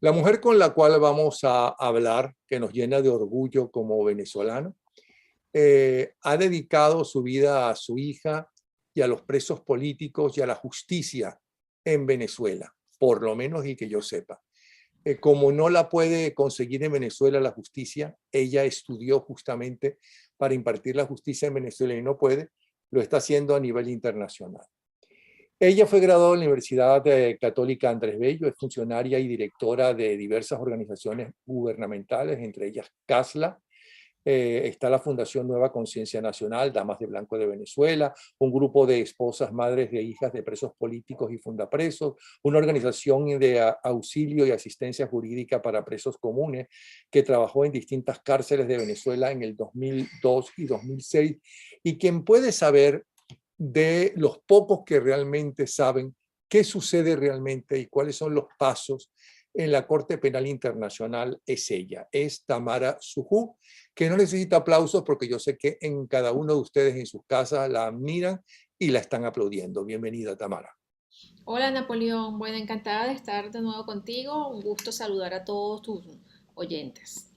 La mujer con la cual vamos a hablar, que nos llena de orgullo como venezolano, ha dedicado su vida a su hija y a los presos políticos y a la justicia en Venezuela, por lo menos y que yo sepa. Como no la puede conseguir en Venezuela la justicia, ella estudió justamente para impartir la justicia en Venezuela y no puede, lo está haciendo a nivel internacional. Ella fue graduada de la Universidad Católica Andrés Bello, es funcionaria y directora de diversas organizaciones gubernamentales, entre ellas CASLA. Está la Fundación Nueva Conciencia Nacional, Damas de Blanco de Venezuela, un grupo de esposas, madres de hijas de presos políticos y fundapresos, una organización de auxilio y asistencia jurídica para presos comunes que trabajó en distintas cárceles de Venezuela en el 2002 y 2006, y quien puede saber de los pocos que realmente saben qué sucede realmente y cuáles son los pasos en la Corte Penal Internacional es ella, es Tamara Sujú, que no necesita aplausos porque yo sé que en cada uno de ustedes en sus casas la admiran y la están aplaudiendo. Bienvenida, Tamara. Hola Napoleón, bueno, encantada de estar de nuevo contigo. Un gusto saludar a todos tus oyentes.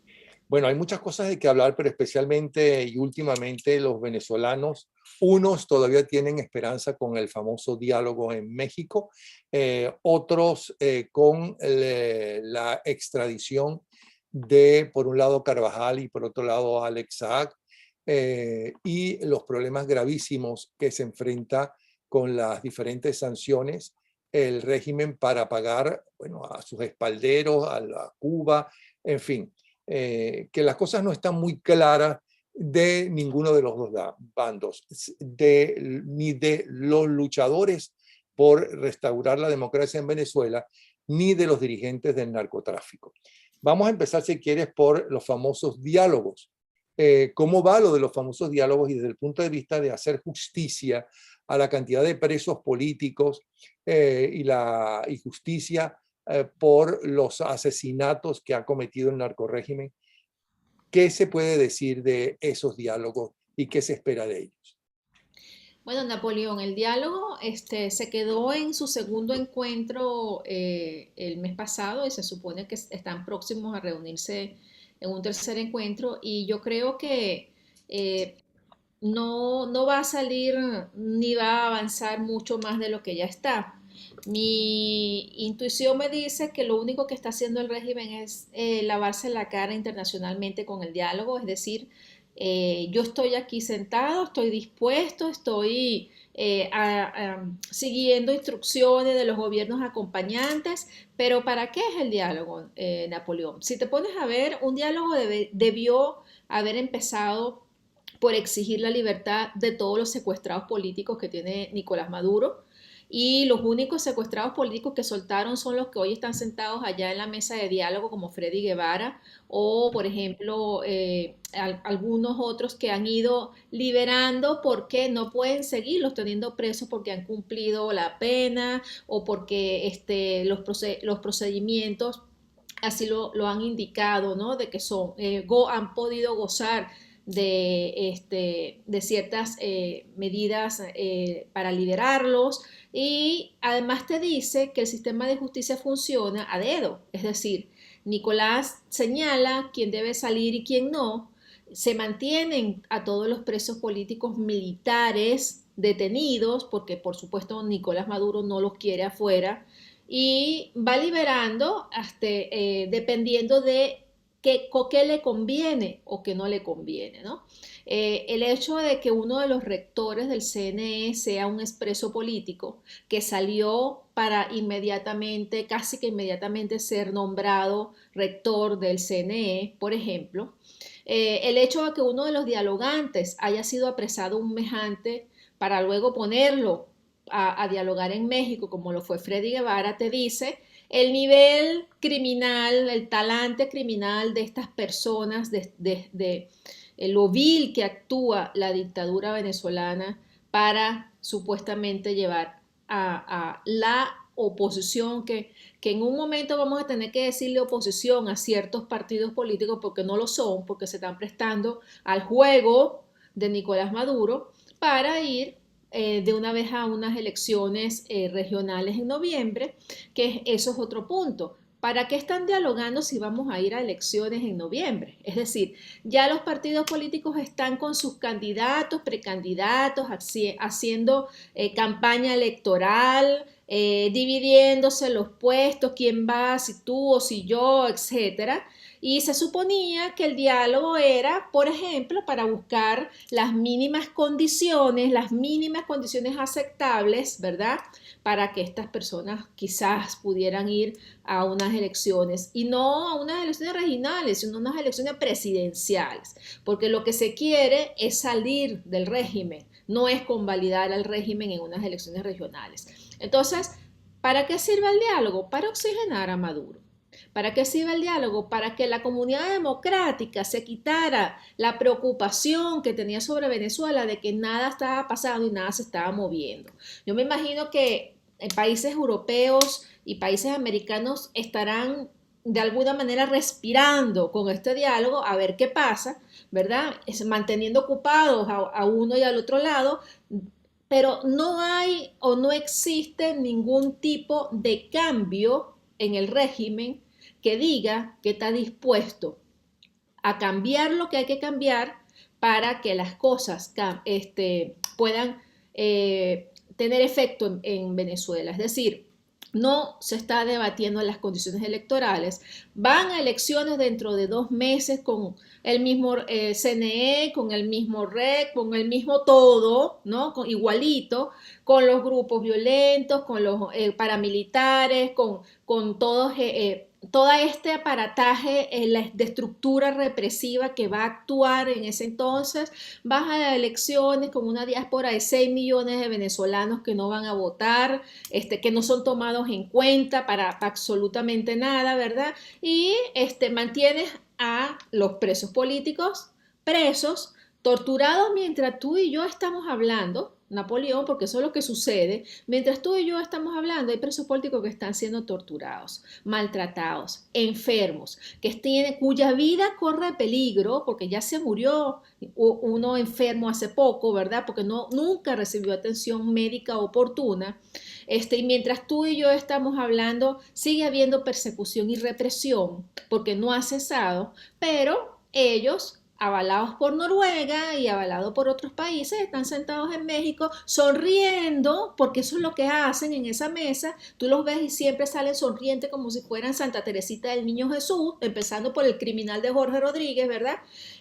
Bueno, hay muchas cosas de que hablar, pero especialmente y últimamente los venezolanos, unos todavía tienen esperanza con el famoso diálogo en México, otros con la extradición de, por un lado, Carvajal y por otro lado, Alex Saab, y los problemas gravísimos que se enfrenta con las diferentes sanciones el régimen para pagar, bueno, a sus espalderos, a la Cuba, en fin, que las cosas no están muy claras de ninguno de los dos bandos, ni de los luchadores por restaurar la democracia en Venezuela, ni de los dirigentes del narcotráfico. Vamos a empezar, si quieres, por los famosos diálogos. ¿Cómo va lo de los famosos diálogos y desde el punto de vista de hacer justicia a la cantidad de presos políticos y justicia por los asesinatos que ha cometido el narcorrégimen? ¿Qué se puede decir de esos diálogos y qué se espera de ellos? Bueno, Napoleón, el diálogo se quedó en su segundo encuentro el mes pasado y se supone que están próximos a reunirse en un tercer encuentro y yo creo que eh, no va a salir ni va a avanzar mucho más de lo que ya está. Mi intuición me dice que lo único que está haciendo el régimen es lavarse la cara internacionalmente con el diálogo, es decir, yo estoy aquí sentado, estoy dispuesto, estoy siguiendo instrucciones de los gobiernos acompañantes, pero ¿para qué es el diálogo, Napoleón? Si te pones a ver, un diálogo debió haber empezado por exigir la libertad de todos los secuestrados políticos que tiene Nicolás Maduro. Y los únicos secuestrados políticos que soltaron son los que hoy están sentados allá en la mesa de diálogo, como Freddy Guevara, o por ejemplo, algunos otros que han ido liberando porque no pueden seguirlos teniendo presos porque han cumplido la pena o porque los procedimientos así lo han indicado, ¿no? De que han podido gozar de ciertas medidas para liberarlos y además te dice que el sistema de justicia funciona a dedo, es decir, Nicolás señala quién debe salir y quién no, se mantienen a todos los presos políticos militares detenidos, porque por supuesto Nicolás Maduro no los quiere afuera, y va liberando dependiendo de qué le conviene o qué no le conviene, ¿no? El hecho de que uno de los rectores del CNE sea un expreso político que salió para inmediatamente, casi que inmediatamente ser nombrado rector del CNE, por ejemplo, el hecho de que uno de los dialogantes haya sido apresado un mes antes para luego ponerlo a dialogar en México, como lo fue Freddy Guevara, te dice el nivel criminal, el talante criminal de estas personas, de lo vil que actúa la dictadura venezolana para supuestamente llevar a la oposición que en un momento vamos a tener que decirle oposición a ciertos partidos políticos porque no lo son, porque se están prestando al juego de Nicolás Maduro para ir de una vez a unas elecciones regionales en noviembre, que eso es otro punto. ¿para qué están dialogando si vamos a ir a elecciones en noviembre? Es decir, ya los partidos políticos están con sus candidatos, precandidatos, haciendo campaña electoral, dividiéndose los puestos, quién va, si tú o si yo, etcétera. Y se suponía que el diálogo era, por ejemplo, para buscar las mínimas condiciones aceptables, ¿verdad? Para que estas personas quizás pudieran ir a unas elecciones y no a unas elecciones regionales, sino a unas elecciones presidenciales, porque lo que se quiere es salir del régimen, no es convalidar al régimen en unas elecciones regionales. Entonces, ¿para qué sirve el diálogo? Para oxigenar a Maduro. ¿Para qué sirve el diálogo? Para que la comunidad democrática se quitara la preocupación que tenía sobre Venezuela de que nada estaba pasando y nada se estaba moviendo. Yo me imagino que en países europeos y países americanos estarán de alguna manera respirando con este diálogo a ver qué pasa, ¿verdad? Manteniendo ocupados a uno y al otro lado, pero no hay o no existe ningún tipo de cambio en el régimen que diga que está dispuesto a cambiar lo que hay que cambiar para que las cosas puedan tener efecto en Venezuela. Es decir, no se está debatiendo las condiciones electorales. Van a elecciones dentro de 2 meses con el mismo CNE, con el mismo REC, con el mismo todo, ¿no? Igualito, con los grupos violentos, con los paramilitares, con todos todo este aparataje de estructura represiva que va a actuar en ese entonces. Vas a elecciones con una diáspora de 6 millones de venezolanos que no van a votar, que no son tomados en cuenta para absolutamente nada, ¿verdad? Y mantienes a los presos políticos presos, torturados mientras tú y yo estamos hablando. Napoleón, porque eso es lo que sucede. Mientras tú y yo estamos hablando, hay presos políticos que están siendo torturados, maltratados, enfermos, cuya vida corre peligro, porque ya se murió uno enfermo hace poco, ¿verdad? Porque nunca recibió atención médica oportuna. Y mientras tú y yo estamos hablando, sigue habiendo persecución y represión, porque no ha cesado, pero ellos, avalados por Noruega y avalados por otros países, están sentados en México sonriendo, porque eso es lo que hacen en esa mesa. Tú los ves y siempre salen sonrientes como si fueran Santa Teresita del Niño Jesús, empezando por el criminal de Jorge Rodríguez, ¿verdad?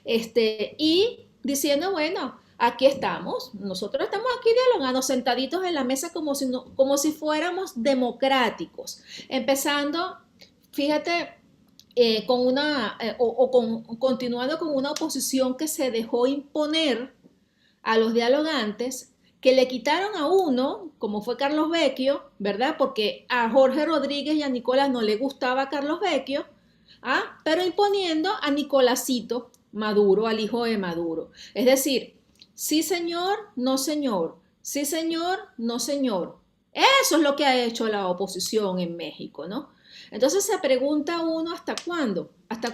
Y diciendo, bueno, aquí estamos, nosotros estamos aquí dialogando, sentaditos en la mesa como si fuéramos democráticos, empezando, fíjate, continuando con una oposición que se dejó imponer a los dialogantes, que le quitaron a uno, como fue Carlos Vecchio, ¿verdad? Porque a Jorge Rodríguez y a Nicolás no le gustaba Carlos Vecchio, pero imponiendo a Nicolásito Maduro, al hijo de Maduro. Es decir, sí señor, no señor, sí señor, no señor. Eso es lo que ha hecho la oposición en México, ¿no? Entonces se pregunta uno hasta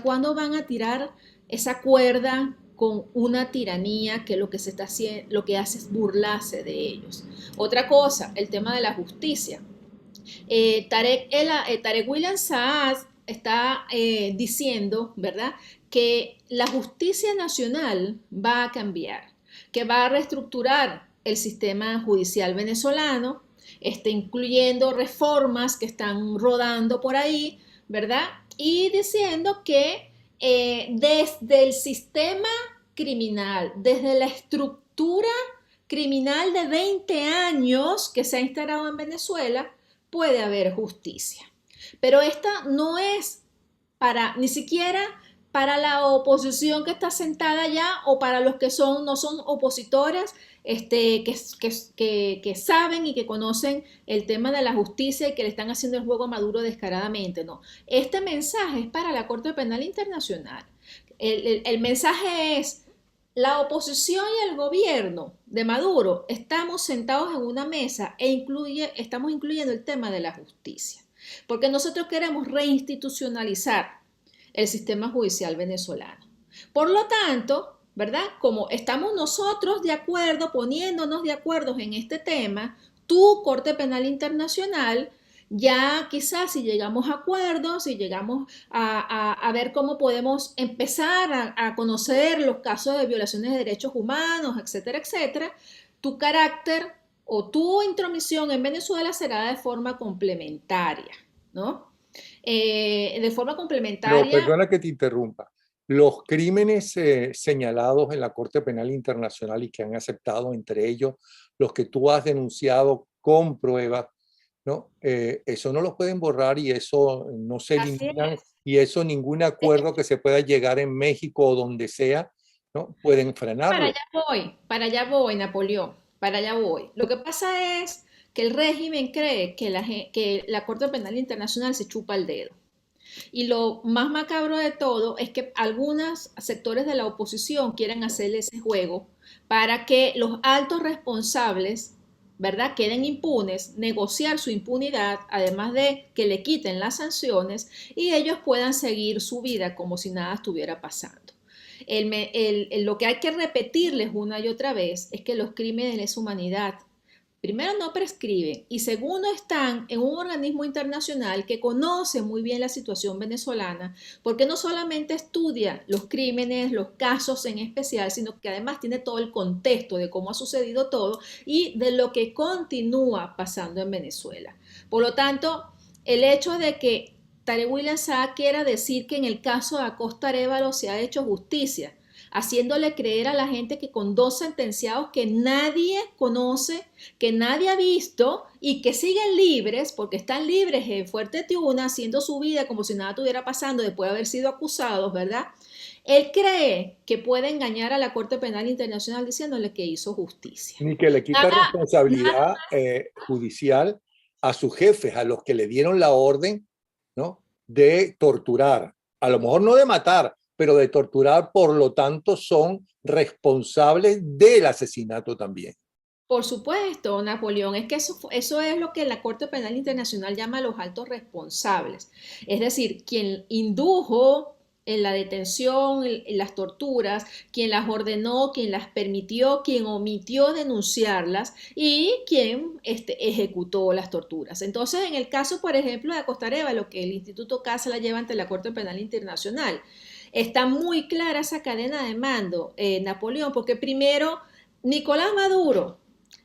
cuándo van a tirar esa cuerda con una tiranía que lo que se está haciendo, lo que hace es burlarse de ellos. Otra cosa, el tema de la justicia. Tarek William Saad está diciendo, ¿verdad?, que la justicia nacional va a cambiar, que va a reestructurar el sistema judicial venezolano, incluyendo reformas que están rodando por ahí, ¿verdad? Y diciendo que desde el sistema criminal, desde la estructura criminal de 20 años que se ha instalado en Venezuela, puede haber justicia. Pero esta no es ni siquiera para la oposición que está sentada ya o para los que no son opositores, que saben y que conocen el tema de la justicia y que le están haciendo el juego a Maduro descaradamente. No, este mensaje es para la Corte Penal Internacional. El mensaje es: la oposición y el gobierno de Maduro estamos sentados en una mesa estamos incluyendo el tema de la justicia, porque nosotros queremos reinstitucionalizar el sistema judicial venezolano. Por lo tanto, ¿verdad? Como estamos nosotros de acuerdo, poniéndonos de acuerdo en este tema, tu Corte Penal Internacional Ya quizás si llegamos a acuerdos, si llegamos a ver cómo podemos empezar a conocer los casos de violaciones de derechos humanos, etcétera, etcétera, tu carácter o tu intromisión en Venezuela será de forma complementaria, ¿no? De forma Pero complementaria. perdona que te interrumpa. Los crímenes señalados en la Corte Penal Internacional y que han aceptado, entre ellos los que tú has denunciado con pruebas, ¿no? Eso no los pueden borrar y eso no se Así eliminan es. y eso ningún Es que acuerdo que se pueda llegar en México o donde sea, ¿no? Pueden frenarlo. para allá voy, Napoleón, para allá voy. Lo que pasa es que el régimen cree que que la Corte Penal Internacional se chupa el dedo. Y lo más macabro de todo es que algunos sectores de la oposición quieren hacerle ese juego para que los altos responsables, ¿verdad?, queden impunes, negociar su impunidad, además de que le quiten las sanciones y ellos puedan seguir su vida como si nada estuviera pasando. Lo que hay que repetirles una y otra vez es que los crímenes de lesa humanidad, primero, no prescriben y segundo, están en un organismo internacional que conoce muy bien la situación venezolana, porque no solamente estudia los crímenes, los casos en especial, sino que además tiene todo el contexto de cómo ha sucedido todo y de lo que continúa pasando en Venezuela. Por lo tanto, el hecho de que Tarek William Saab quiera decir que en el caso de Acosta Arévalo se ha hecho justicia, haciéndole creer a la gente que con dos sentenciados que nadie conoce, que nadie ha visto y que siguen libres, porque están libres en Fuerte Tiuna, haciendo su vida como si nada estuviera pasando después de haber sido acusados, ¿verdad? Él cree que puede engañar a la Corte Penal Internacional diciéndole que hizo justicia. Ni que le quita Nada, nada. responsabilidad judicial a sus jefes, a los que le dieron la orden, ¿no? De torturar. A lo mejor no de matar, pero de torturar, por lo tanto, son responsables del asesinato también. Por supuesto, Napoleón, es que eso es lo que la Corte Penal Internacional llama los altos responsables. Es decir, quien indujo en la detención, en las torturas, quien las ordenó, quien las permitió, quien omitió denunciarlas y quien ejecutó las torturas. Entonces, en el caso, por ejemplo, de Acosta Arévalo, que el Instituto Casa la lleva ante la Corte Penal Internacional, está muy clara esa cadena de mando, Napoleón, porque primero Nicolás Maduro,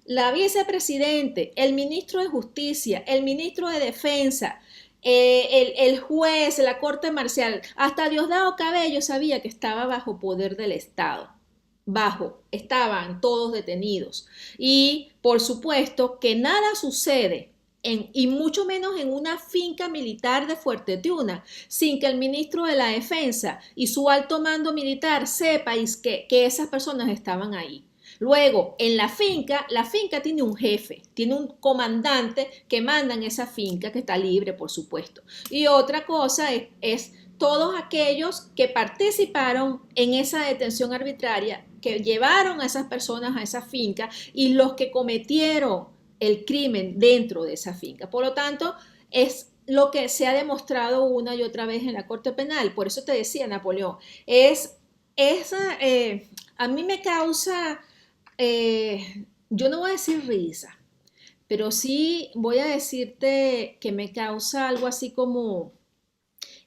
la vicepresidente, el ministro de Justicia, el ministro de Defensa, el juez, la corte marcial, hasta Diosdado Cabello sabía que estaba bajo poder del Estado. Estaban todos detenidos. Y por supuesto que nada sucede y mucho menos en una finca militar de Fuerte Tiuna, sin que el ministro de la Defensa y su alto mando militar sepa que esas personas estaban ahí. Luego, en la finca tiene un jefe, tiene un comandante que manda en esa finca, que está libre, por supuesto. Y otra cosa es todos aquellos que participaron en esa detención arbitraria, que llevaron a esas personas a esa finca y los que cometieron el crimen dentro de esa finca. Por lo tanto, es lo que se ha demostrado una y otra vez en la Corte Penal. Por eso te decía, Napoleón, es a mí me causa yo no voy a decir risa, pero sí voy a decirte que me causa algo así como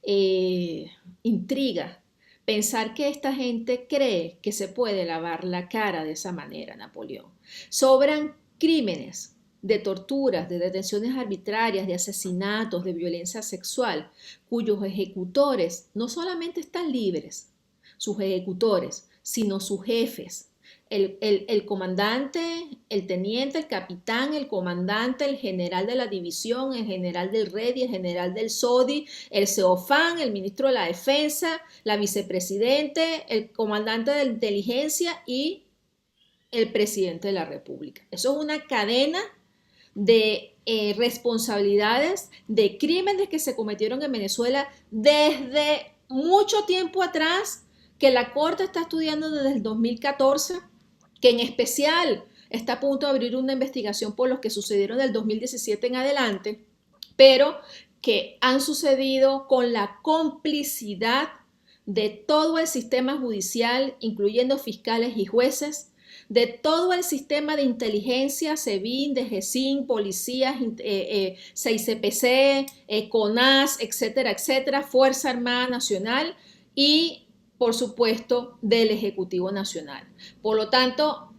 eh, intriga pensar que esta gente cree que se puede lavar la cara de esa manera, Napoleón. Sobran crímenes de torturas, de detenciones arbitrarias, de asesinatos, de violencia sexual, cuyos ejecutores no solamente están libres, sus ejecutores, sino sus jefes, el comandante, el teniente, el capitán, el comandante, el general de la división, el general del REDI, el general del SODI, el CEOFAN, el ministro de la Defensa, la vicepresidente, el comandante de la inteligencia y el presidente de la República. Eso es una cadena de responsabilidades, de crímenes que se cometieron en Venezuela desde mucho tiempo atrás, que la Corte está estudiando desde el 2014, que en especial está a punto de abrir una investigación por los que sucedieron del 2017 en adelante, pero que han sucedido con la complicidad de todo el sistema judicial, incluyendo fiscales y jueces, de todo el sistema de inteligencia, SEBIN, DGCIN, policías, 6CPC, CONAS, etcétera, etcétera, Fuerza Armada Nacional y, por supuesto, del Ejecutivo Nacional. Por lo tanto,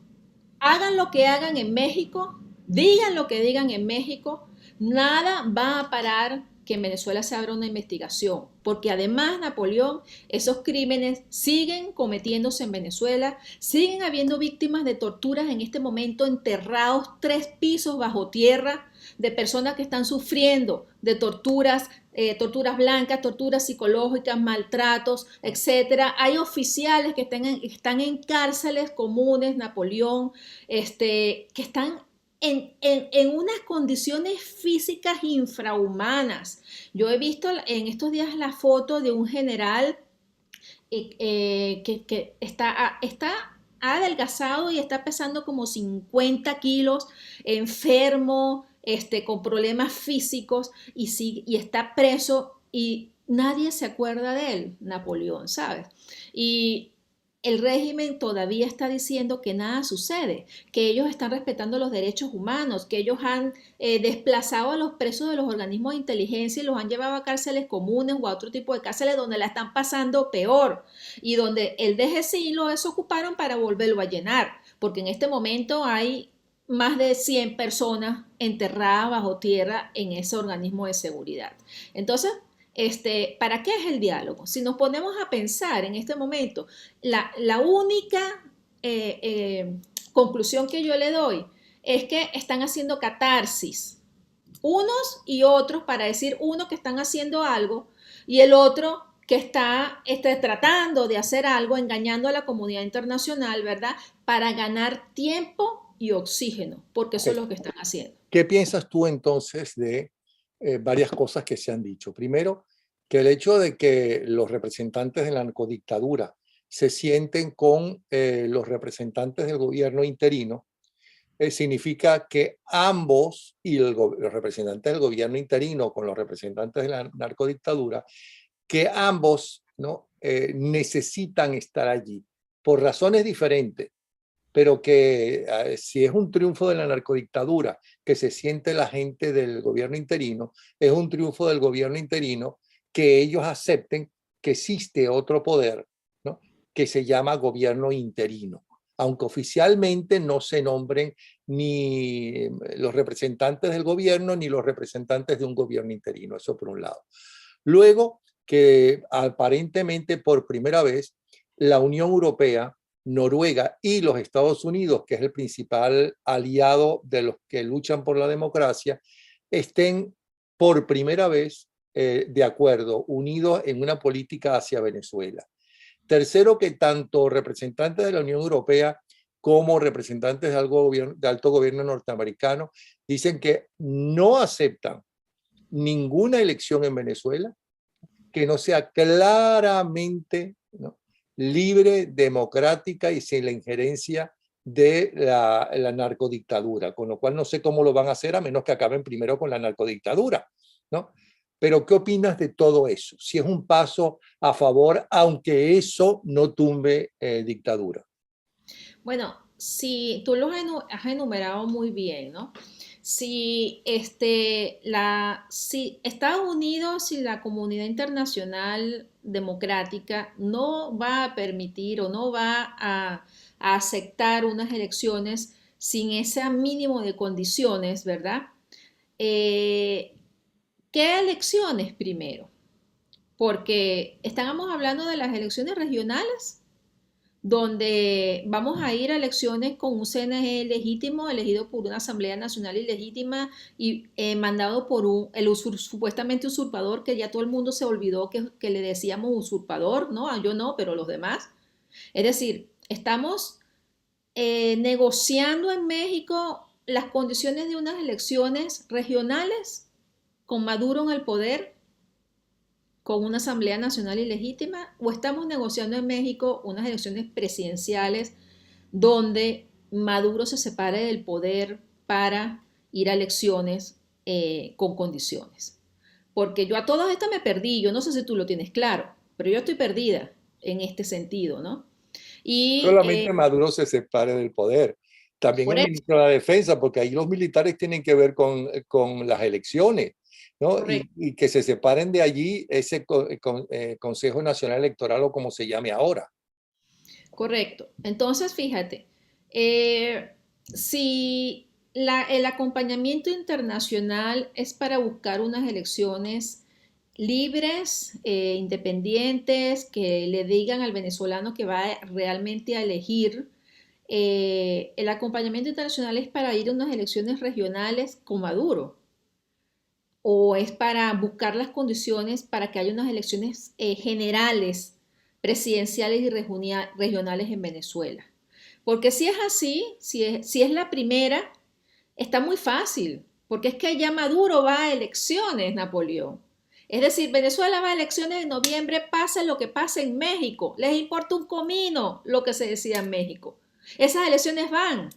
hagan lo que hagan en México, digan lo que digan en México, nada va a parar que en Venezuela se abra una investigación, porque además, Napoleón, esos crímenes siguen cometiéndose en Venezuela, siguen habiendo víctimas de torturas en este momento enterrados 3 pisos bajo tierra, de personas que están sufriendo de torturas, torturas blancas, torturas psicológicas, maltratos, etcétera. Hay oficiales que están en cárceles comunes, Napoleón, que están en unas condiciones físicas infrahumanas. Yo he visto en estos días la foto de un general que está adelgazado y está pesando como 50 kilos, enfermo, con problemas físicos y está preso y nadie se acuerda de él, Napoleón, ¿sabes? Y el régimen todavía está diciendo que nada sucede, que ellos están respetando los derechos humanos, que ellos han desplazado a los presos de los organismos de inteligencia y los han llevado a cárceles comunes o a otro tipo de cárceles donde la están pasando peor y donde el DGCI lo desocuparon para volverlo a llenar, porque en este momento hay más de 100 personas enterradas bajo tierra en ese organismo de seguridad. Entonces, ¿para qué es el diálogo? Si nos ponemos a pensar en este momento, la única conclusión que yo le doy es que están haciendo catarsis, unos y otros, para decir uno que están haciendo algo y el otro que está tratando de hacer algo, engañando a la comunidad internacional, ¿verdad? Para ganar tiempo y oxígeno, porque eso es lo que están haciendo. ¿Qué piensas tú entonces de varias cosas que se han dicho? Primero, que el hecho de que los representantes de la narcodictadura se sienten con los representantes del gobierno interino, significa que ambos, y los representantes del gobierno interino con los representantes de la narcodictadura, que ambos, ¿no? Necesitan estar allí por razones diferentes, pero que si es un triunfo de la narcodictadura que se siente la gente del gobierno interino, es un triunfo del gobierno interino que ellos acepten que existe otro poder, ¿no? Que se llama gobierno interino, aunque oficialmente no se nombren ni los representantes del gobierno ni los representantes de un gobierno interino, eso por un lado. Luego, que aparentemente por primera vez la Unión Europea, Noruega y los Estados Unidos, que es el principal aliado de los que luchan por la democracia, estén por primera vez de acuerdo, unidos en una política hacia Venezuela. Tercero, que tanto representantes de la Unión Europea como representantes de alto gobierno norteamericano dicen que no aceptan ninguna elección en Venezuela que no sea claramente, ¿no?, libre, democrática y sin la injerencia de la narcodictadura, con lo cual no sé cómo lo van a hacer a menos que acaben primero con la narcodictadura, ¿no? Pero ¿qué opinas de todo eso? Si es un paso a favor, aunque eso no tumbe dictadura. Bueno, si tú los has enumerado muy bien, ¿no? Si Estados Unidos y la comunidad internacional democrática no va a permitir o no va a aceptar unas elecciones sin ese mínimo de condiciones, ¿verdad? Eh, ¿Qué elecciones primero? Porque estábamos hablando de las elecciones regionales donde vamos a ir a elecciones con un CNE legítimo, elegido por una Asamblea Nacional ilegítima y mandado por supuestamente usurpador, que ya todo el mundo se olvidó que le decíamos usurpador, ¿no? Yo no, pero los demás. Es decir, estamos negociando en México las condiciones de unas elecciones regionales con Maduro en el poder, con una Asamblea Nacional ilegítima, o estamos negociando en México unas elecciones presidenciales donde Maduro se separe del poder para ir a elecciones con condiciones. Porque yo a todas estas me perdí, yo no sé si tú lo tienes claro, pero yo estoy perdida en este sentido, ¿no? Y Solamente Maduro se separe del poder. También por el eso, ministro de la Defensa, porque ahí los militares tienen que ver con las elecciones, ¿no? correcto, Y que se separen de allí ese Consejo Nacional Electoral o como se llame ahora. correcto. Entonces, fíjate, si el acompañamiento internacional es para buscar unas elecciones libres, independientes, que le digan al venezolano que va realmente a elegir, el acompañamiento internacional es para ir a unas elecciones regionales con Maduro o es para buscar las condiciones para que haya unas elecciones generales, presidenciales y regionales en Venezuela. Porque si es así, si es la primera, está muy fácil, porque es que ya Maduro va a elecciones, Napoleón. Es decir, Venezuela va a elecciones en noviembre, pase lo que pase en México. Les importa un comino lo que se decía en México. Esas elecciones van,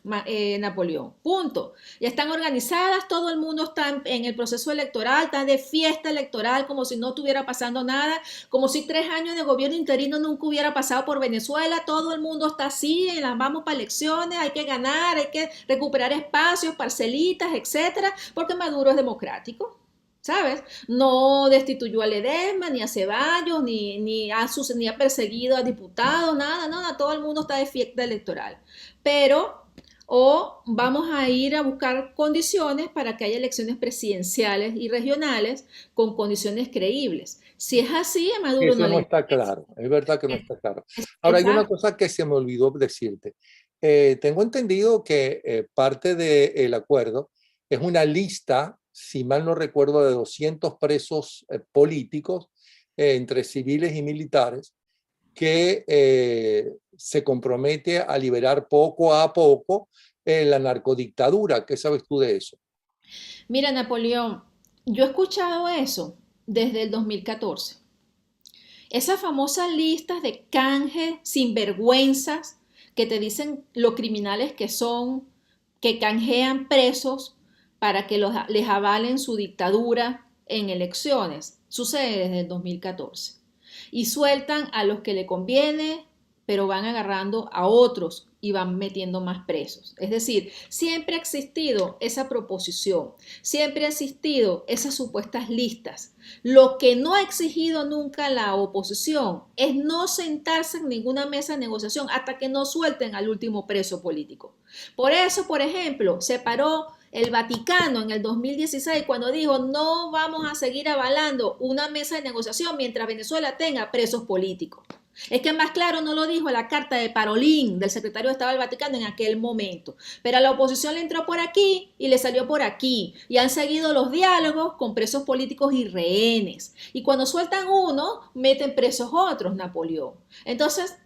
Napoleón, punto. Ya están organizadas, todo el mundo está en el proceso electoral, está de fiesta electoral como si no estuviera pasando nada, como si 3 años de gobierno interino nunca hubiera pasado por Venezuela, todo el mundo está así, vamos para elecciones, hay que ganar, hay que recuperar espacios, parcelitas, etcétera, porque Maduro es democrático. ¿Sabes? No destituyó a Ledesma, ni a Ceballos, ni ha perseguido a diputados, nada, nada, todo el mundo está de fiesta electoral. Pero, o vamos a ir a buscar condiciones para que haya elecciones presidenciales y regionales con condiciones creíbles. Si es así, a Maduro no Eso le no está interesa. claro, es verdad que no está claro. Ahora, hay una Exacto. cosa que se me olvidó decirte. Tengo entendido que parte del acuerdo es una lista, si mal no recuerdo, de 200 presos políticos entre civiles y militares que se compromete a liberar poco a poco la narcodictadura. ¿Qué sabes tú de eso? Mira, Napoleón, yo he escuchado eso desde el 2014. Esas famosas listas de canje sinvergüenzas que te dicen lo criminales que son, que canjean presos para que les avalen su dictadura en elecciones. Sucede desde el 2014. Y sueltan a los que le conviene, pero van agarrando a otros y van metiendo más presos. Es decir, siempre ha existido esa proposición, siempre ha existido esas supuestas listas. Lo que no ha exigido nunca la oposición es no sentarse en ninguna mesa de negociación hasta que no suelten al último preso político. Por eso, por ejemplo, se paró el Vaticano en el 2016 cuando dijo no vamos a seguir avalando una mesa de negociación mientras Venezuela tenga presos políticos. Es que más claro no lo dijo la carta de Parolín, del secretario de Estado del Vaticano en aquel momento. Pero a la oposición le entró por aquí y le salió por aquí. Y han seguido los diálogos con presos políticos y rehenes. Y cuando sueltan uno, meten presos otros, Napoleón. Entonces,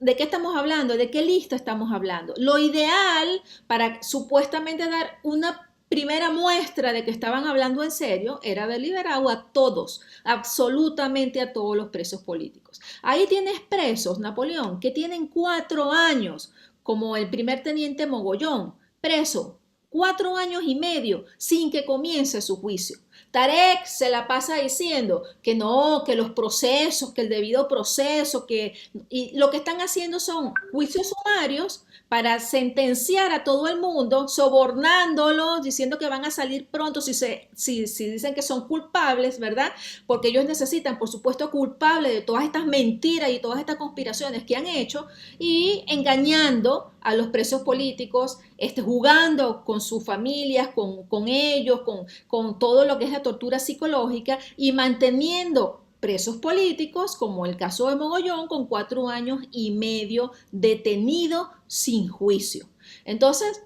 ¿de qué estamos hablando? ¿De qué lista estamos hablando? Lo ideal para supuestamente dar una primera muestra de que estaban hablando en serio era haber liberado a todos, absolutamente a todos los presos políticos. Ahí tienes presos, Napoleón, que tienen 4 años, como el primer teniente Mogollón, preso 4 años y medio sin que comience su juicio. Tarek se la pasa diciendo que no, que los procesos, que el debido proceso, y lo que están haciendo son juicios sumarios para sentenciar a todo el mundo, sobornándolos, diciendo que van a salir pronto si dicen que son culpables, ¿verdad? Porque ellos necesitan, por supuesto, culpables de todas estas mentiras y todas estas conspiraciones que han hecho y engañando a los presos políticos, jugando con sus familias, con ellos, con todo lo que es la tortura psicológica y manteniendo presos políticos, como el caso de Mogollón, con 4 años y medio detenido sin juicio. Entonces,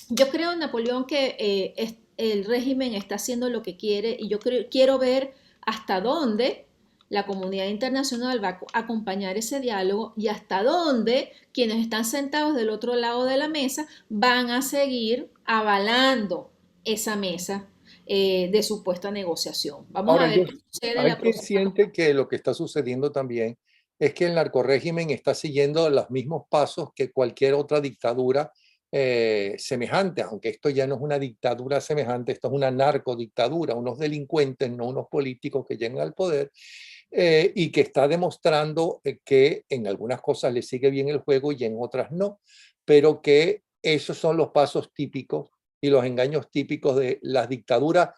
yo creo, Napoleón, que el régimen está haciendo lo que quiere y yo quiero ver hasta dónde la comunidad internacional va a acompañar ese diálogo y hasta dónde quienes están sentados del otro lado de la mesa van a seguir avalando esa mesa de supuesta negociación. Vamos a Ahora, ver qué sucede en hay la quien próxima. siente que lo que está sucediendo también es que el narcorrégimen está siguiendo los mismos pasos que cualquier otra dictadura semejante, aunque esto ya no es una dictadura semejante, esto es una narcodictadura, unos delincuentes, no unos políticos que llegan al poder, y que está demostrando que en algunas cosas le sigue bien el juego y en otras no, pero que esos son los pasos típicos y los engaños típicos de las dictaduras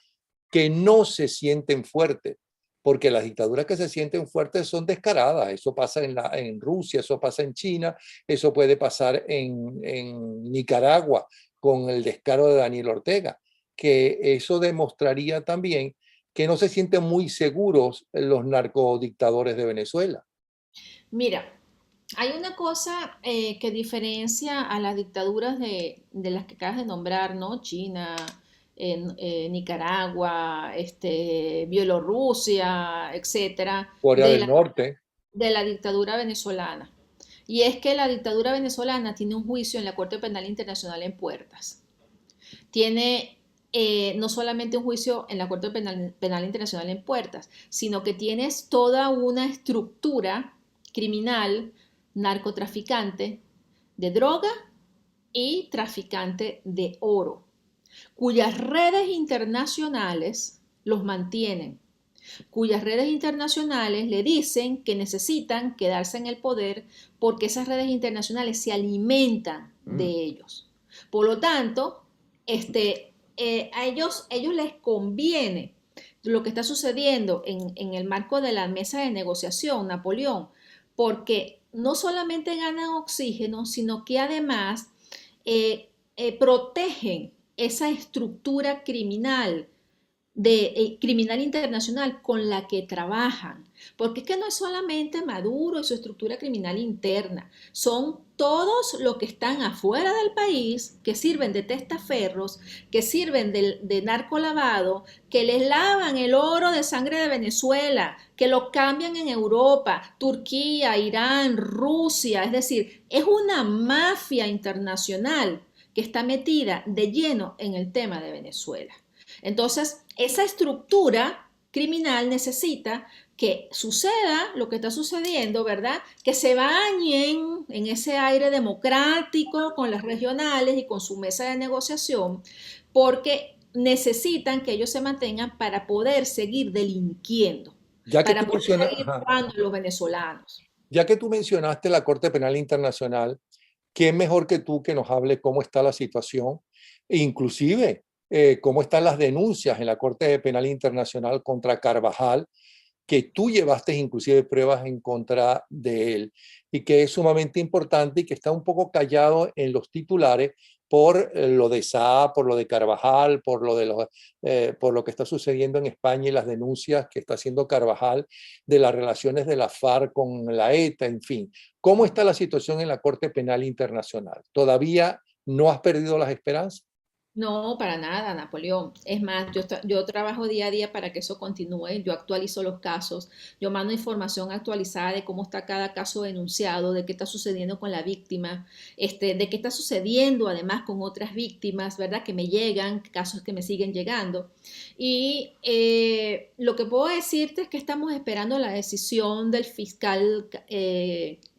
que no se sienten fuertes, porque las dictaduras que se sienten fuertes son descaradas. Eso pasa en Rusia, eso pasa en China, eso puede pasar en Nicaragua con el descaro de Daniel Ortega, que eso demostraría también que no se sienten muy seguros los narcodictadores de Venezuela. Mira, hay una cosa que diferencia a las dictaduras de las que acabas de nombrar, ¿no? China, Nicaragua, Bielorrusia, etcétera, Corea del Norte. de la dictadura venezolana. Y es que la dictadura venezolana tiene un juicio en la Corte Penal Internacional en puertas. Tiene no solamente un juicio en la Corte Penal Internacional en puertas, sino que tienes toda una estructura criminal, narcotraficante de droga y traficante de oro, cuyas redes internacionales los mantienen, cuyas redes internacionales le dicen que necesitan quedarse en el poder porque esas redes internacionales se alimentan de ellos. Por lo tanto, a ellos les conviene lo que está sucediendo en el marco de la mesa de negociación, Napoleón, porque no solamente ganan oxígeno, sino que además protegen esa estructura criminal internacional con la que trabajan. Porque es que no es solamente Maduro y su estructura criminal interna, son todos los que están afuera del país, que sirven de testaferros, que sirven de narcolavado, que les lavan el oro de sangre de Venezuela, que lo cambian en Europa, Turquía, Irán, Rusia. Es decir, es una mafia internacional que está metida de lleno en el tema de Venezuela. Entonces, esa estructura criminal necesita que suceda lo que está sucediendo, ¿verdad? Que se bañen en ese aire democrático con las regionales y con su mesa de negociación, porque necesitan que ellos se mantengan para poder seguir delinquiendo, Ya que tú para poder mencionas, seguir robando a los venezolanos. ya que tú mencionaste la Corte Penal Internacional, ¿quién mejor que tú que nos hable cómo está la situación? E inclusive, cómo están las denuncias en la Corte Penal Internacional contra Carvajal, que tú llevaste inclusive pruebas en contra de él y que es sumamente importante y que está un poco callado en los titulares por lo de Saab, por lo de Carvajal, por lo que está sucediendo en España y las denuncias que está haciendo Carvajal de las relaciones de la FARC con la ETA, en fin. ¿Cómo está la situación en la Corte Penal Internacional? ¿Todavía no has perdido las esperanzas? No, para nada, Napoleón. Es más, yo trabajo día a día para que eso continúe. Yo actualizo los casos, yo mando información actualizada de cómo está cada caso denunciado, de qué está sucediendo con la víctima, de qué está sucediendo además con otras víctimas, ¿verdad? Que me llegan, casos que me siguen llegando. Y lo que puedo decirte es que estamos esperando la decisión del fiscal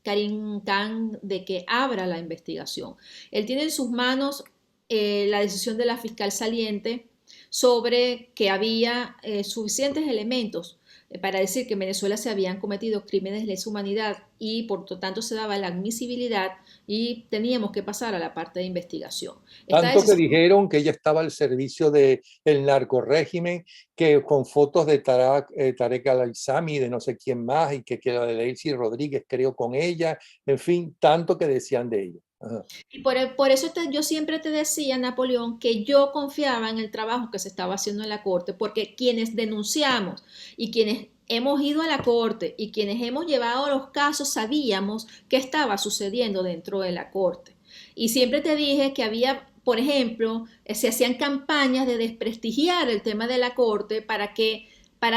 Karim Khan de que abra la investigación. Él tiene en sus manos la decisión de la fiscal saliente sobre que había suficientes elementos para decir que en Venezuela se habían cometido crímenes de lesa humanidad y por lo tanto se daba la admisibilidad y teníamos que pasar a la parte de investigación. Esta Tanto que decisión dijeron que ella estaba al servicio del narcorrégimen, que con fotos de Tarek Al-Aissami, de no sé quién más, y que la de Delcy Rodríguez, creo, con ella, en fin, tanto que decían de ella. Ajá. y por eso yo siempre te decía, Napoleón, que yo confiaba en el trabajo que se estaba haciendo en la Corte, porque quienes denunciamos y quienes hemos ido a la Corte y quienes hemos llevado los casos sabíamos qué estaba sucediendo dentro de la Corte. Y siempre te dije que había, por ejemplo, se hacían campañas de desprestigiar el tema de la Corte para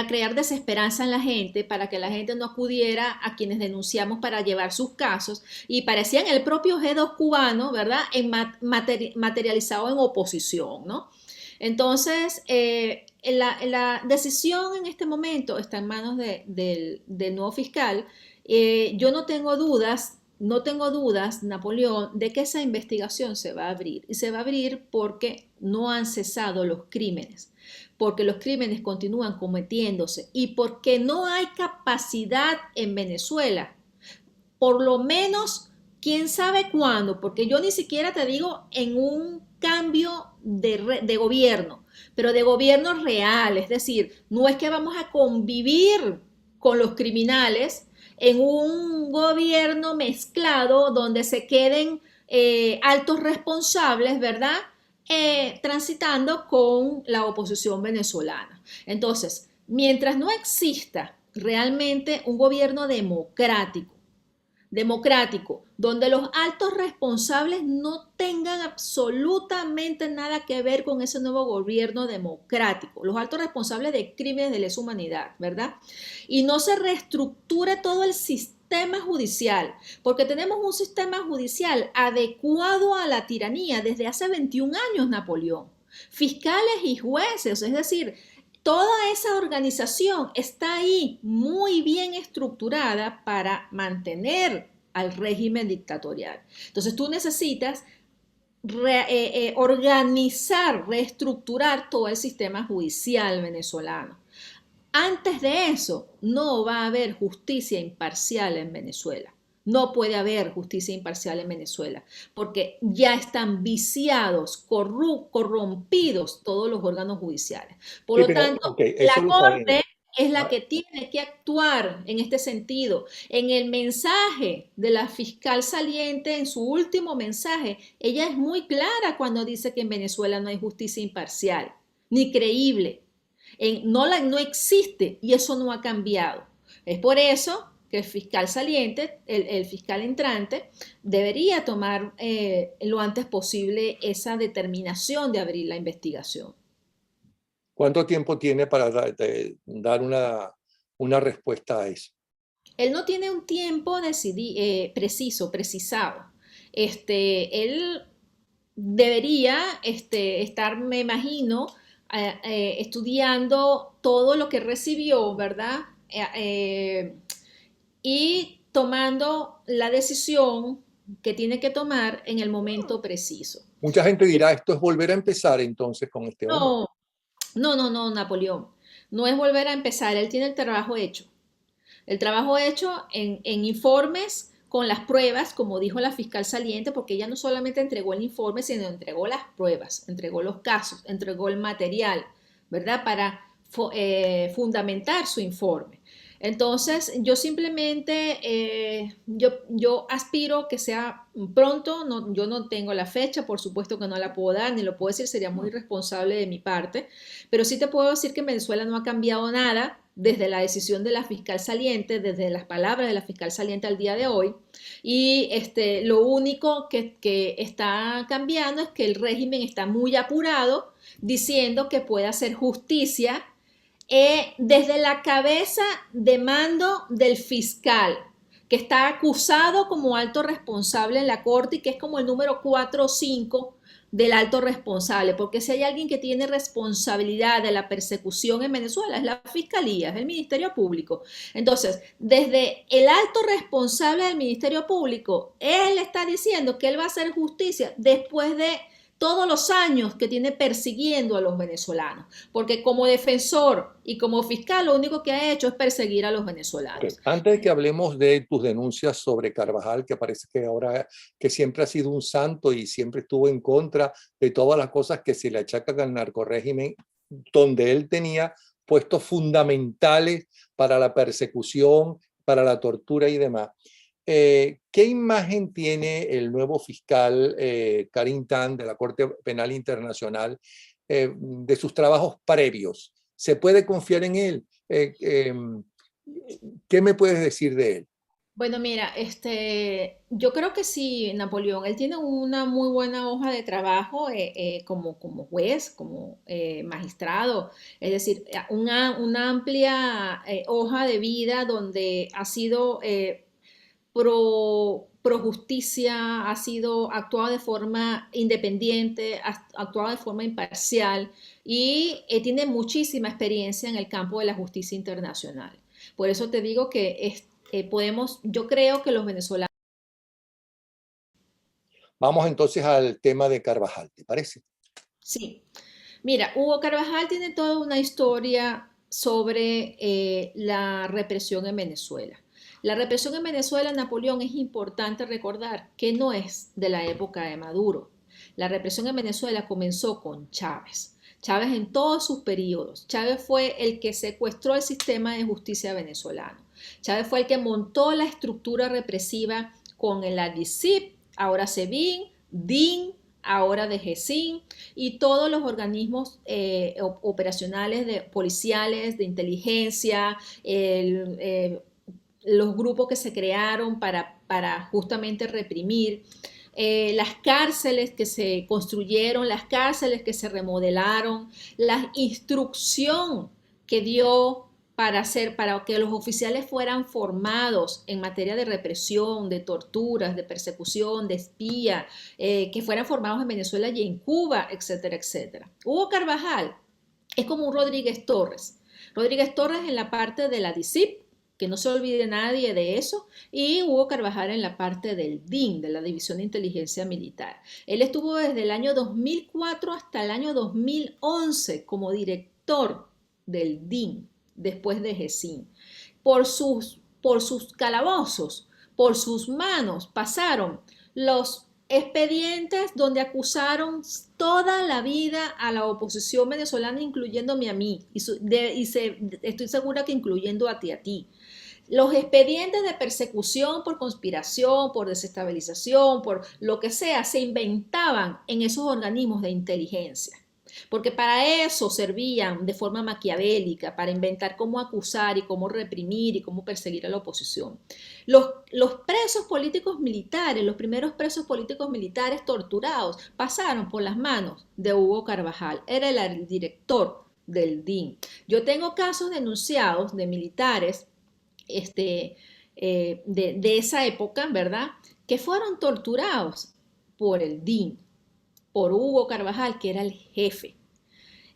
crear desesperanza en la gente, para que la gente no acudiera a quienes denunciamos para llevar sus casos, y parecían el propio G2 cubano, ¿verdad?, materializado en oposición, ¿no? Entonces, la decisión en este momento está en manos del nuevo fiscal. Yo no tengo dudas, no tengo dudas, Napoleón, de que esa investigación se va a abrir. Y se va a abrir porque no han cesado los crímenes, porque los crímenes continúan cometiéndose y porque no hay capacidad en Venezuela, por lo menos, quién sabe cuándo, porque yo ni siquiera te digo en un cambio de gobierno, pero de gobierno real, es decir, no es que vamos a convivir con los criminales en un gobierno mezclado donde se queden altos responsables, ¿verdad? Transitando con la oposición venezolana. Entonces, mientras no exista realmente un gobierno democrático, donde los altos responsables no tengan absolutamente nada que ver con ese nuevo gobierno democrático, los altos responsables de crímenes de lesa humanidad, ¿verdad? Y no se reestructure todo el sistema judicial, porque tenemos un sistema judicial adecuado a la tiranía desde hace 21 años, Napoleón. Fiscales y jueces, es decir, toda esa organización está ahí muy bien estructurada para mantener al régimen dictatorial. Entonces tú necesitas organizar, reestructurar todo el sistema judicial venezolano. Antes de eso, no va a haber justicia imparcial en Venezuela. No puede haber justicia imparcial en Venezuela, porque ya están viciados, corrompidos todos los órganos judiciales. Por Sí, lo pero, tanto, ok, eso la lo sabemos. Corte es la Ah, que tiene que actuar en este sentido. En el mensaje de la fiscal saliente, en su último mensaje, ella es muy clara cuando dice que en Venezuela no hay justicia imparcial, ni creíble. No existe y eso no ha cambiado. Es por eso que el fiscal saliente, el fiscal entrante, debería tomar lo antes posible esa determinación de abrir la investigación. ¿cuánto tiempo tiene para dar una respuesta a eso? Él no tiene un tiempo precisado. Él debería estar, me imagino, estudiando todo lo que recibió, ¿verdad? Y tomando la decisión que tiene que tomar en el momento preciso. Mucha gente dirá, esto es volver a empezar entonces con este hombre. No, no, Napoleón. No es volver a empezar, él tiene el trabajo hecho. El trabajo hecho en informes con las pruebas, como dijo la fiscal saliente, porque ella no solamente entregó el informe, sino entregó las pruebas, entregó los casos, entregó el material, ¿verdad? Para fundamentar su informe. Entonces, yo simplemente, yo aspiro que sea pronto, no, yo no tengo la fecha, por supuesto que no la puedo dar, ni lo puedo decir, sería muy irresponsable de mi parte, pero sí te puedo decir que en Venezuela no ha cambiado nada desde la decisión de la fiscal saliente, desde las palabras de la fiscal saliente al día de hoy, y lo único que está cambiando es que el régimen está muy apurado diciendo que puede hacer justicia desde la cabeza de mando del fiscal, que está acusado como alto responsable en la corte y que es como el número 4 o 5 del alto responsable, porque si hay alguien que tiene responsabilidad de la persecución en Venezuela es la fiscalía, es el Ministerio Público. Entonces, desde el alto responsable del Ministerio Público, él está diciendo que él va a hacer justicia después de todos los años que tiene persiguiendo a los venezolanos, porque como defensor y como fiscal lo único que ha hecho es perseguir a los Okay. venezolanos. Antes de que hablemos de tus denuncias sobre Carvajal, que parece que ahora que siempre ha sido un santo y siempre estuvo en contra de todas las cosas que se le achacan al narcorrégimen, donde él tenía puestos fundamentales para la persecución, para la tortura y demás. ¿Qué imagen tiene el nuevo fiscal Karim Tan de la Corte Penal Internacional de sus trabajos previos? ¿Se puede confiar en él? ¿Qué me puedes decir de él? Bueno, mira, yo creo que sí, Napoleón, él tiene una muy buena hoja de trabajo como juez, como magistrado, es decir, una amplia hoja de vida donde ha sido pro justicia, ha sido actuado de forma independiente, ha actuado de forma imparcial y tiene muchísima experiencia en el campo de la justicia internacional. Por eso te digo que yo creo que los venezolanos. Vamos entonces al tema de Carvajal, ¿te parece? Sí, Mira, Hugo Carvajal tiene toda una historia sobre la represión en Venezuela. La represión en Venezuela, Napoleón, es importante recordar que no es de la época de Maduro. La represión en Venezuela comenzó con Chávez. Chávez en todos sus periodos. Chávez fue el que secuestró el sistema de justicia venezolano. Chávez fue el que montó la estructura represiva con el ADICIP, ahora SEBIN, DIN, ahora de GESIN, y todos los organismos operacionales policiales, de inteligencia, los grupos que se crearon para justamente reprimir, las cárceles que se construyeron, las cárceles que se remodelaron, la instrucción que dio para que los oficiales fueran formados en materia de represión, de torturas, de persecución, de espía, que fueran formados en Venezuela y en Cuba, etcétera, etcétera. Hugo Carvajal es como un Rodríguez Torres. Rodríguez Torres en la parte de la DICIP, que no se olvide nadie de eso, y Hugo Carvajal en la parte del DIN, de la División de Inteligencia Militar. Él estuvo desde el año 2004 hasta el año 2011 como director del DIN, después de GESIN. Por sus calabozos, por sus manos pasaron los expedientes donde acusaron toda la vida a la oposición venezolana, incluyéndome a mí, estoy segura que incluyendo a ti. Los expedientes de persecución por conspiración, por desestabilización, por lo que sea, se inventaban en esos organismos de inteligencia. Porque para eso servían de forma maquiavélica, para inventar cómo acusar y cómo reprimir y cómo perseguir a la oposición. Los presos políticos militares, los primeros presos políticos militares torturados, pasaron por las manos de Hugo Carvajal. Era el director del DIN. Yo tengo casos denunciados de militares de esa época, ¿verdad? Que fueron torturados por el DIN, por Hugo Carvajal, que era el jefe.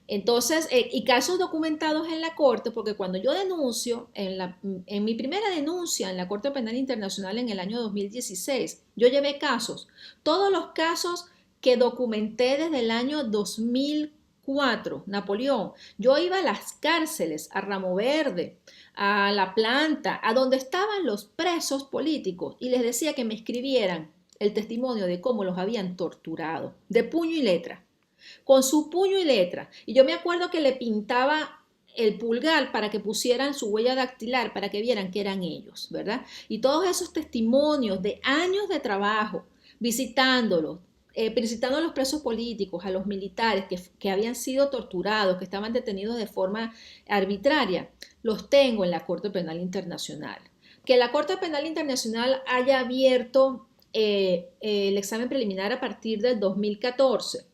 Entonces, y casos documentados en la Corte, porque cuando yo denuncio, en mi primera denuncia en la Corte Penal Internacional en el año 2016, yo llevé casos, todos los casos que documenté desde el año 2004, Napoleón. Yo iba a las cárceles, a Ramo Verde, a La Planta, a donde estaban los presos políticos, y les decía que me escribieran el testimonio de cómo los habían torturado, de puño y letra, con su puño y letra. Y yo me acuerdo que le pintaba el pulgar para que pusieran su huella dactilar, para que vieran que eran ellos, ¿verdad? Y todos esos testimonios de años de trabajo, visitándolos, visitando a los presos políticos, a los militares que habían sido torturados, que estaban detenidos de forma arbitraria, los tengo en la Corte Penal Internacional. Que la Corte Penal Internacional haya abierto el examen preliminar a partir del 2014.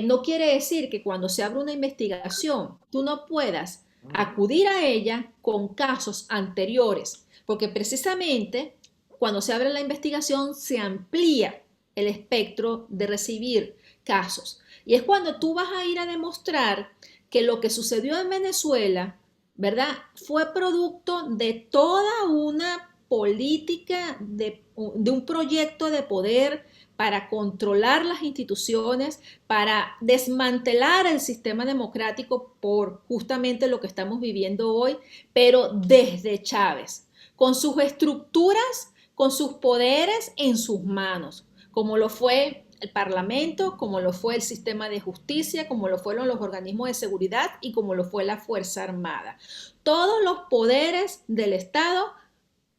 No quiere decir que cuando se abre una investigación tú no puedas acudir a ella con casos anteriores, porque precisamente cuando se abre la investigación se amplía el espectro de recibir casos. Y es cuando tú vas a ir a demostrar que lo que sucedió en Venezuela, ¿verdad?, fue producto de toda una política, de un proyecto de poder para controlar las instituciones, para desmantelar el sistema democrático por justamente lo que estamos viviendo hoy, pero desde Chávez, con sus estructuras, con sus poderes en sus manos, como lo fue el Parlamento, como lo fue el sistema de justicia, como lo fueron los organismos de seguridad y como lo fue la Fuerza Armada. Todos los poderes del Estado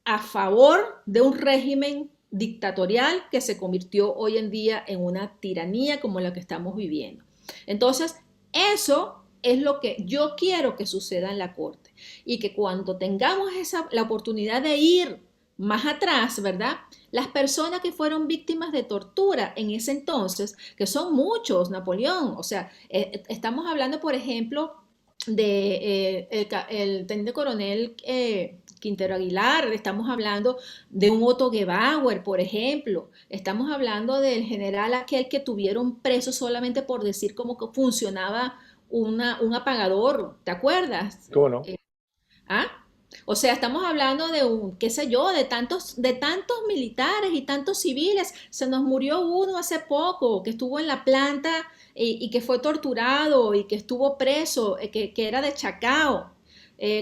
a favor de un régimen dictatorial que se convirtió hoy en día en una tiranía como la que estamos viviendo. Entonces, eso es lo que yo quiero que suceda en la Corte y que cuando tengamos la oportunidad de ir más atrás, ¿verdad?, las personas que fueron víctimas de tortura en ese entonces, que son muchos, Napoleón, o sea, estamos hablando, por ejemplo, de el teniente coronel Quintero Aguilar, estamos hablando de un Otto Gebauer, por ejemplo, estamos hablando del general aquel que tuvieron preso solamente por decir cómo que funcionaba un apagador, ¿te acuerdas? ¿Cómo no? ¿Ah? O sea, estamos hablando de qué sé yo, de tantos militares y tantos civiles. Se nos murió uno hace poco que estuvo en la planta y que fue torturado y que estuvo preso, que era de Chacao.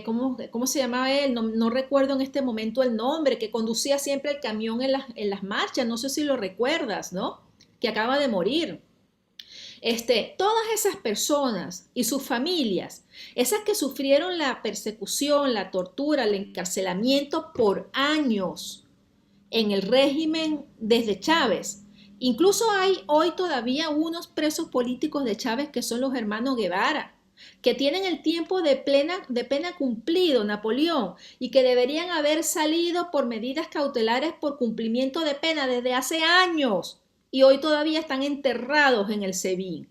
¿Cómo se llamaba él? No recuerdo en este momento el nombre, que conducía siempre el camión en las marchas, no sé si lo recuerdas, ¿no? Que acaba de morir. Todas esas personas y sus familias, esas que sufrieron la persecución, la tortura, el encarcelamiento por años en el régimen desde Chávez. Incluso hay hoy todavía unos presos políticos de Chávez que son los hermanos Guevara, que tienen el tiempo de pena cumplido, Napoleón, y que deberían haber salido por medidas cautelares por cumplimiento de pena desde hace años y hoy todavía están enterrados en el SEBIN.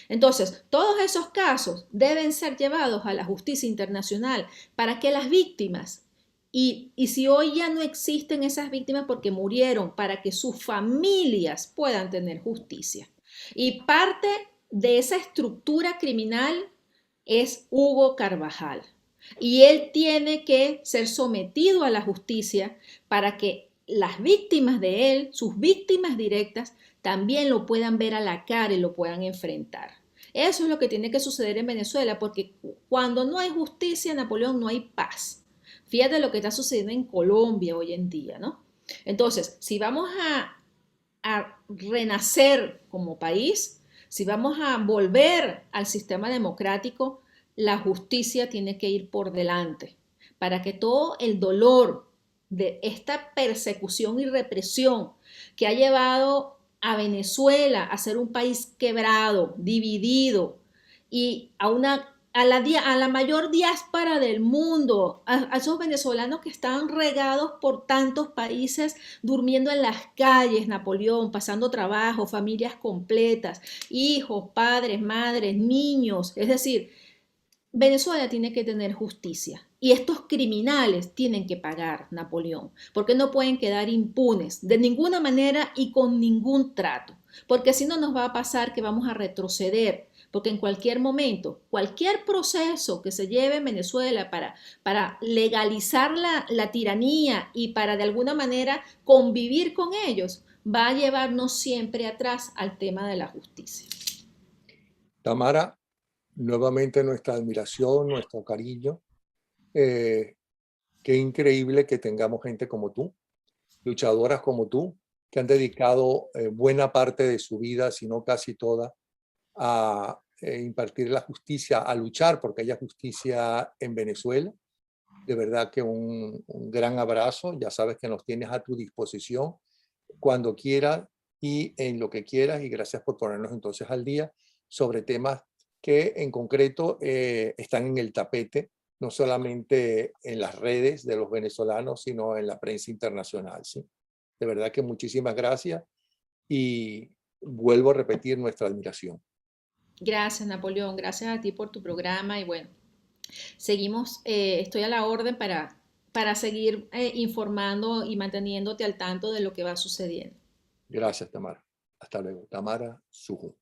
Entonces, todos esos casos deben ser llevados a la justicia internacional para que las víctimas, y si hoy ya no existen esas víctimas porque murieron, para que sus familias puedan tener justicia. Y parte de esa estructura criminal es Hugo Carvajal. Y él tiene que ser sometido a la justicia para que las víctimas de él, sus víctimas directas, también lo puedan ver a la cara y lo puedan enfrentar. Eso es lo que tiene que suceder en Venezuela, porque cuando no hay justicia, Napoleón, no hay paz. Fíjate lo que está sucediendo en Colombia hoy en día, ¿no? Entonces, si vamos a renacer como país, si vamos a volver al sistema democrático, la justicia tiene que ir por delante para que todo el dolor de esta persecución y represión que ha llevado a Venezuela a ser un país quebrado, dividido y a la mayor diáspora del mundo, a esos venezolanos que están regados por tantos países, durmiendo en las calles, Napoleón, pasando trabajo, familias completas, hijos, padres, madres, niños. Es decir, Venezuela tiene que tener justicia y estos criminales tienen que pagar, Napoleón, porque no pueden quedar impunes de ninguna manera y con ningún trato, porque si no nos va a pasar que vamos a retroceder, porque en cualquier momento, cualquier proceso que se lleve en Venezuela para legalizar la tiranía y para de alguna manera convivir con ellos, va a llevarnos siempre atrás al tema de la justicia. Tamara, nuevamente nuestra admiración, nuestro cariño. Qué increíble que tengamos gente como tú, luchadoras como tú, que han dedicado buena parte de su vida, si no casi toda, a impartir la justicia, a luchar porque haya justicia en Venezuela. De verdad que un gran abrazo. Ya sabes que nos tienes a tu disposición cuando quieras y en lo que quieras. Y gracias por ponernos entonces al día sobre temas que en concreto están en el tapete, no solamente en las redes de los venezolanos, sino en la prensa internacional. ¿Sí? De verdad que muchísimas gracias y vuelvo a repetir nuestra admiración. Gracias, Napoleón. Gracias a ti por tu programa y bueno, seguimos, estoy a la orden para seguir informando y manteniéndote al tanto de lo que va sucediendo. Gracias, Tamara. Hasta luego. Tamara Sujo.